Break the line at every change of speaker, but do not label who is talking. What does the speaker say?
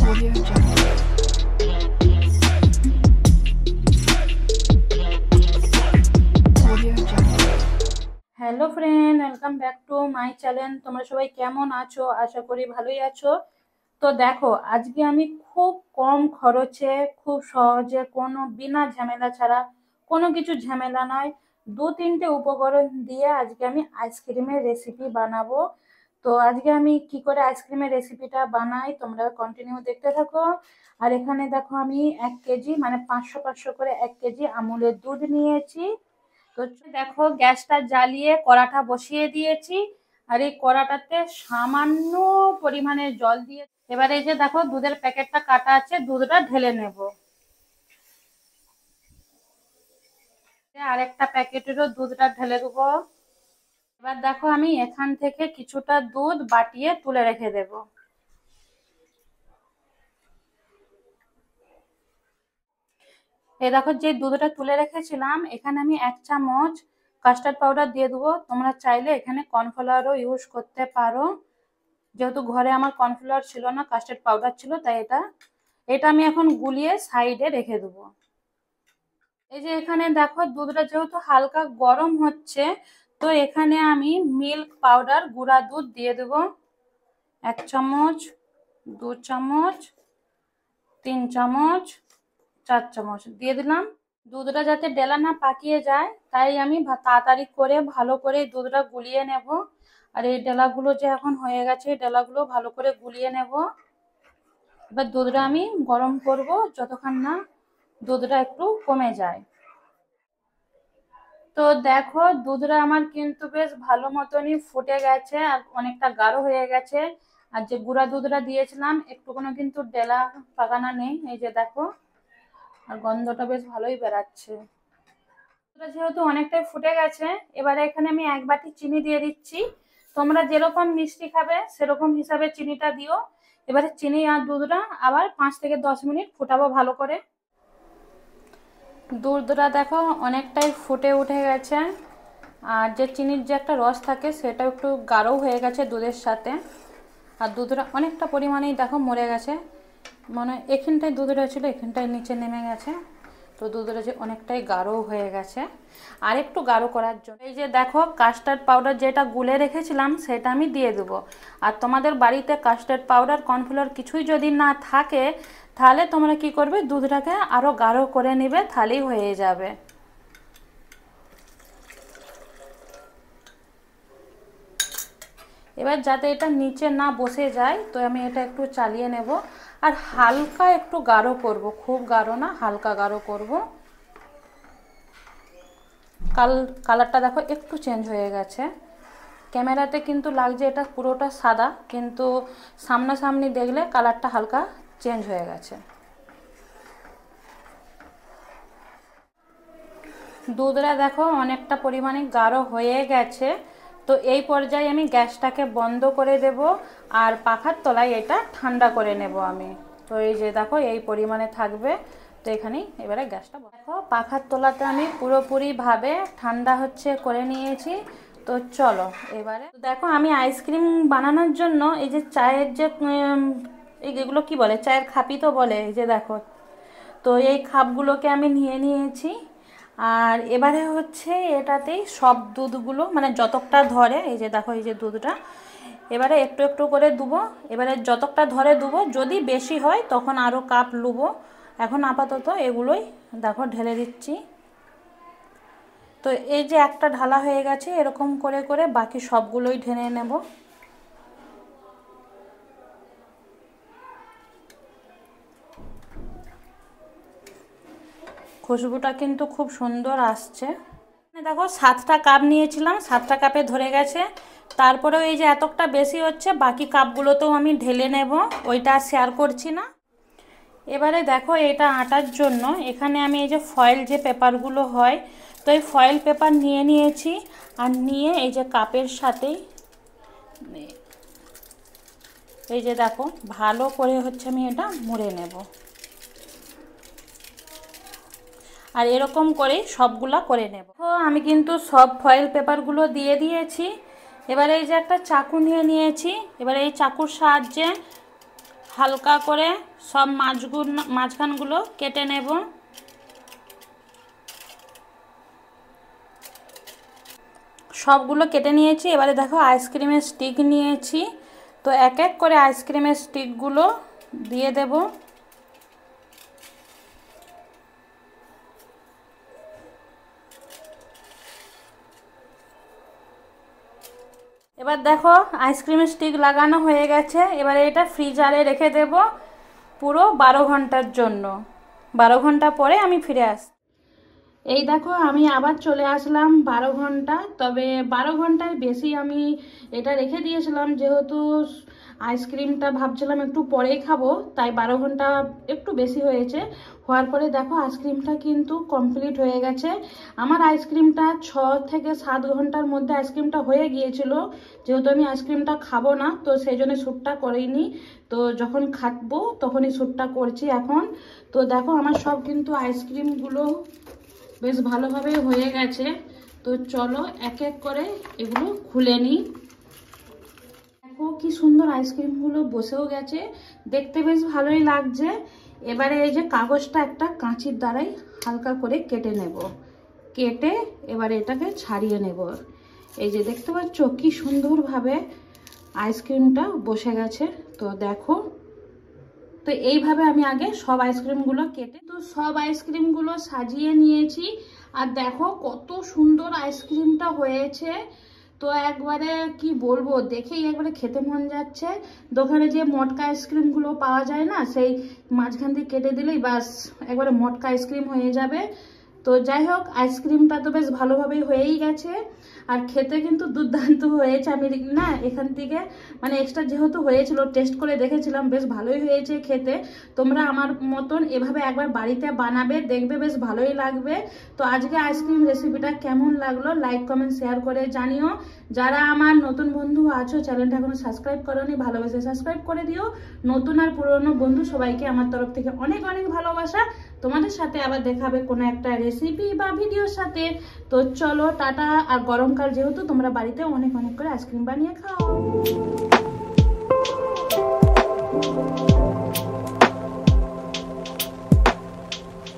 Audio Jungle. Audio Jungle.
Hello friend, welcome back to my channel. তোমরা সবাই কেমন আছো? আশা করি ভালোই আছো। তো দেখো, আজকে আমি খুব কম খরচে, খুব সহজে, কোনো বিনা ঝামেলা ছাড়া, কোনো কিছু ঝামেলা নয়, 2-3টে উপকরণ দিয়ে আজকে আমি আইসক্রিমের রেসিপি বানাবো। তো আজকে আমি কি করে আইসক্রিমের রেসিপিটা বানাই তোমরা কন্টিনিউ দেখতে থাকো। আর এখানে দেখো আমি 1 কেজি মানে 500 করে 1 কেজি আমুলের দুধ নিয়েছি। তো দেখো, গ্যাসটা জ্বালিয়ে কড়াটা বসিয়ে দিয়েছি। আর এই কড়াটাতে সামান্য পরিমাণে জল দিয়ে এবারে এই যে দেখো দুধের প্যাকেটটা কাটা আছে, দুধটা ঢেলে নেব। আরেকটা প্যাকেটেরও দুধটা ঢেলে দেবো। এবার দেখো আমি এখান থেকে কিছুটা দুধ বাটিয়ে তুলে রেখে দেব। এই দেখো, যে দুধটা তুলে রেখেছিলাম এখানে আমি 1 চামচ কাস্টার্ড পাউডার দিয়ে দেবো। তোমরা চাইলে এখানে কর্নফ্লাওয়ারও ইউজ করতে পারো, যেহেতু ঘরে আমার কর্নফ্লাওয়ার ছিল না, কাস্টার্ড পাউডার ছিল, তাই এটা আমি এখন গুলিয়ে সাইডে রেখে দেবো। এই যে এখানে দেখো দুধটা যেহেতু হালকা গরম হচ্ছে, তো এখানে আমি মিল্ক পাউডার গুঁড়া দুধ দিয়ে দেবো। 1 চামচ, 2 চামচ, 3 চামচ, 4 চামচ দিয়ে দিলাম। দুধটা যাতে ডেলা না পাকিয়ে যায়, তাই আমি তাড়াতাড়ি করে ভালো করে দুধটা গুলিয়ে নেব। আর এই ডেলাগুলো যে এখন হয়ে গেছে, ডেলাগুলো ভালো করে গুলিয়ে নেব। এবার দুধটা আমি গরম করব যতক্ষণ না দুধটা একটু কমে যায়। তো দেখো দুধটা আমার কিন্তু বেশ ভালো মতনই ফুটে গেছে আর অনেকটা গাঢ় হয়ে গেছে। আর যে গুঁড়া দুধটা দিয়েছিলাম একটুকুনো কিন্তু ডেলা পাকানা নেই, এই যে দেখো। আর গন্ধটা বেশ ভালোই বেরাচ্ছে। যেহেতু অনেকটাই ফুটে গেছে, এবারে এখানে আমি 1 বাটি চিনি দিয়ে দিচ্ছি। তোমরা যেরকম মিষ্টি খাবে সেরকম হিসাবে চিনিটা দিও। এবারে চিনি আর দুধটা আবার 5 থেকে 10 মিনিট ফুটাবো ভালো করে। দুধটা দেখো অনেকটাই ফুটে উঠে গেছে। আর যে চিনির যে একটা রস থাকে সেটা একটু গাঢ় হয়ে গেছে দুধের সাথে। আর দুধটা অনেকটা পরিমাণেই দেখো মরে গেছে, মানে এখানটায় দুধটা ছিল এখানটায় নিচে নেমে গেছে। তো দুধটা যে অনেকটাই গাঢ় হয়ে গেছে। আর একটু গাঢ় করার জন্য এই যে দেখো কাস্টার্ড পাউডার যেটা গুলে রেখেছিলাম সেটা আমি দিয়ে দেবো। আর তোমাদের বাড়িতে কাস্টার্ড পাউডার কর্নফ্লাওয়ার কিছুই যদি না থাকে, তাহলে তোমরা কি করবে, দুধটাকে আরও গাঢ় করে নেবে, তাহলেই হয়ে যাবে। এবার যাতে এটা নিচে না বসে যায়, তো আমি এটা একটু চালিয়ে নেব। আর হালকা একটু গাঢ় করব, খুব গাঢ় না, হালকা গাঢ় করব। কালারটা দেখো একটু চেঞ্জ হয়ে গেছে। ক্যামেরাতে কিন্তু লাগছে এটা পুরোটা সাদা, কিন্তু সামনাসামনি দেখলে কালারটা হালকা চেঞ্জ হয়ে গেছে। দুধটা দেখো অনেকটা পরিমাণে গাঢ় হয়ে গেছে। তো এই পর্যায়ে আমি গ্যাসটাকে বন্ধ করে দেব আর পাখার তলায় এটা ঠান্ডা করে নেব আমি। তো এই যে দেখো এই পরিমাণে থাকবে। তো এখানেই এবারে গ্যাসটা দেখো পাখার তলাতে আমি পুরোপুরিভাবে ঠান্ডা হচ্ছে করে নিয়েছি। তো চলো এবারে দেখো আমি আইসক্রিম বানানোর জন্য এই যে চায়ের যে এগুলো কি বলে, চায়ের খাপি তো বলে, এই যে দেখো। তো এই খাপগুলোকে আমি নিয়ে নিয়েছি। আর এবারে হচ্ছে এটাতেই সব দুধগুলো মানে যতটা ধরে, এই যে দেখো এই যে দুধটা, এবারে একটু একটু করে দেবো। এবারে যতটা ধরে দেবো, যদি বেশি হয় তখন আরও কাপ নেবো। এখন আপাতত এগুলোই দেখো ঢেলে দিচ্ছি। তো এই যে একটা ঢালা হয়ে গেছে, এরকম করে করে বাকি সবগুলোই ঢেলে নেব। খুশবুটা কিন্তু খুব সুন্দর আসছে। দেখো 7টা কাপ নিয়েছিলাম, 7টা কাপে ধরে গেছে। তারপরেও এই যে এতটা বেশি হচ্ছে, বাকি কাপগুলোতেও আমি ঢেলে নেব, ওইটা শেয়ার করছি না। এবারে দেখো এটা আটার জন্য এখানে আমি এই যে ফয়েল যে পেপারগুলো হয়, তো এই ফয়েল পেপার নিয়ে নিয়েছি। আর নিয়ে এই যে কাপের সাথেই এই যে দেখো ভালো করে হচ্ছে আমি এটা মুড়ে নেব। আর এরকম করেই সবগুলা করে নেব। তো আমি কিন্তু সব ফয়েল পেপারগুলো দিয়ে দিয়েছি। এবারে এই যে একটা চাকু নিয়ে নিয়েছি, এবারে এই চাকুর সাহায্যে হালকা করে সব মাঝখানগুলো কেটে নেব। সবগুলো কেটে নিয়েছি। এবারে দেখো আইসক্রিমের স্টিক নিয়েছি, তো এক এক করে আইসক্রিমের স্টিকগুলো দিয়ে দেব। এবার দেখো আইসক্রিমের স্টিক লাগানো হয়ে গেছে। এবারে এটা ফ্রিজারে রেখে দেব পুরো 12 ঘন্টার জন্য। 12 ঘন্টা পরে আমি ফিরে আসি। এই দেখো আমি আবার চলে আসলাম 12 ঘন্টা, তবে 12 ঘন্টার বেশি আমি এটা রেখে দিয়েছিলাম, যেহেতু আইসক্রিমটা ভাবছিলাম একটু পরেই খাবো, তাই 12 ঘন্টা একটু বেশি হয়েছে। হওয়ার পরে দেখো আইসক্রিমটা কিন্তু কমপ্লিট হয়ে গেছে। আমার আইসক্রিমটা 6 থেকে 7 ঘন্টার মধ্যে আইসক্রিমটা হয়ে গিয়েছিল। যেহেতু আমি আইসক্রিমটা খাবো না, তো সেই জন্য শ্যুটটা করিনি, তো যখন খাবো তখনই শ্যুটটা করছি এখন। তো দেখো আমার সব কিন্তু আইসক্রিমগুলো বেশ ভালোভাবে হয়ে গেছে। তো চলো এক এক করে এগুলো খুলে নিই। দেখো কি সুন্দর আইসক্রিমগুলো বসেও গেছে, দেখতে বেশ ভালোই লাগছে। এবারে এই যে কাগজটা একটা কাঁচির দ্বারাই হালকা করে কেটে নেব, কেটে এবারে এটাকে ছাড়িয়ে নেব। এই যে দেখতে পাচ্ছ কি সুন্দরভাবে আইসক্রিমটা বসে গেছে। তো দেখো, তো এইভাবে আমি আগে সব আইসক্রিমগুলো কেটে তো সব আইসক্রিমগুলো সাজিয়ে নিয়েছি। আর দেখো কত সুন্দর আইসক্রিমটা হয়েছে। তো একবারে কি বলবো, দেখেই একবারে খেতে মন যাচ্ছে। দোকানে যে মটকা আইসক্রিমগুলো পাওয়া যায় না, সেই মাঝখান দিয়ে কেটে দিলেই বাস একবারে মটকা আইসক্রিম হয়ে যাবে। তো যাই হোক আইসক্রিমটা তো বেশ ভালোভাবেই হয়েই গেছে, আর খেতে কিন্তু দুর্দান্ত হয়েছে। আমি না এখান থেকে মানে এক্সট্রা যেহেতু হয়েছিল টেস্ট করে দেখেছিলাম, বেশ ভালোই হয়েছে খেতে। তোমরা আমার মতন এভাবে একবার বাড়িতে বানাবে, দেখবে বেশ ভালোই লাগবে। তো আজকে আইসক্রিম রেসিপিটা কেমন লাগলো লাইক কমেন্ট শেয়ার করে জানিও। যারা আমার নতুন বন্ধু আছো চ্যানেলটা এখনো সাবস্ক্রাইব করোনি, ভালোবেসে সাবস্ক্রাইব করে দিও। নতুন আর পুরনো বন্ধু সবাইকে আমার তরফ থেকে অনেক অনেক ভালোবাসা। তোমাদের সাথে আবার দেখাবে কোনো একটা রেসিপি বা ভিডিওর সাথে। তো চলো টাটা। আর গরমকাল যেহেতু তোমরা বাড়িতে অনেক অনেক করে আইসক্রিম বানিয়ে খাও।